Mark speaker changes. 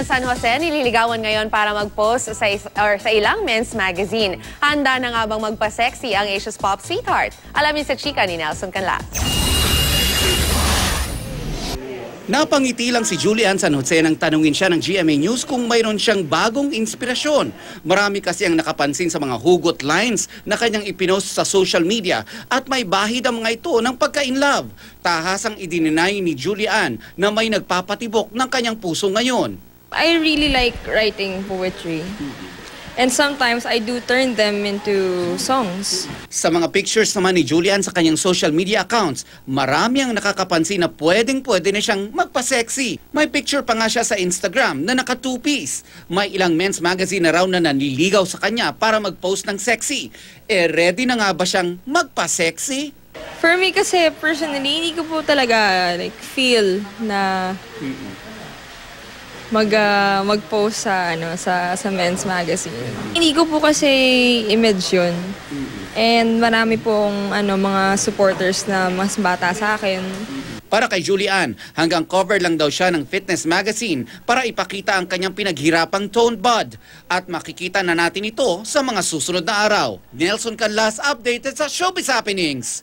Speaker 1: San Jose nililigawan ngayon para mag-post sa ilang men's magazine. Handa na nga bang magpa-sexy ang Asia's pop sweetheart? Alamin sa chika ni Nelson Canlas.
Speaker 2: Napangiti lang si Julian San Jose nang tanungin siya ng GMA News kung mayroon siyang bagong inspirasyon. Marami kasi ang nakapansin sa mga hugot lines na kanyang ipinost sa social media at may bahid ang mga ito ng pagka-inlove. Tahasang idininay ni Julian na may nagpapatibok ng kanyang puso ngayon.
Speaker 3: I really like writing poetry. And sometimes I do turn them into songs.
Speaker 2: Sa mga pictures naman ni Julian sa kanyang social media accounts, marami ang nakakapansin na pwedeng-pwede na siyang magpa-sexy. May picture pa nga siya sa Instagram na naka two-piece. May ilang men's magazine na raw na nanliligaw sa kanya para mag-post ng sexy. Ready na nga ba siyang magpa-sexy?
Speaker 3: For me kasi personally, hindi ko po talaga feel na mag-post sa men's magazine. Hindi ko po kasi image yun. And marami pong mga supporters na mas bata sa akin.
Speaker 2: Para kay Julian, hanggang cover lang daw siya ng fitness magazine para ipakita ang kanyang pinaghirapang toned bod. At makikita na natin ito sa mga susunod na araw. Nelson Canlas, updated sa Showbiz Happenings.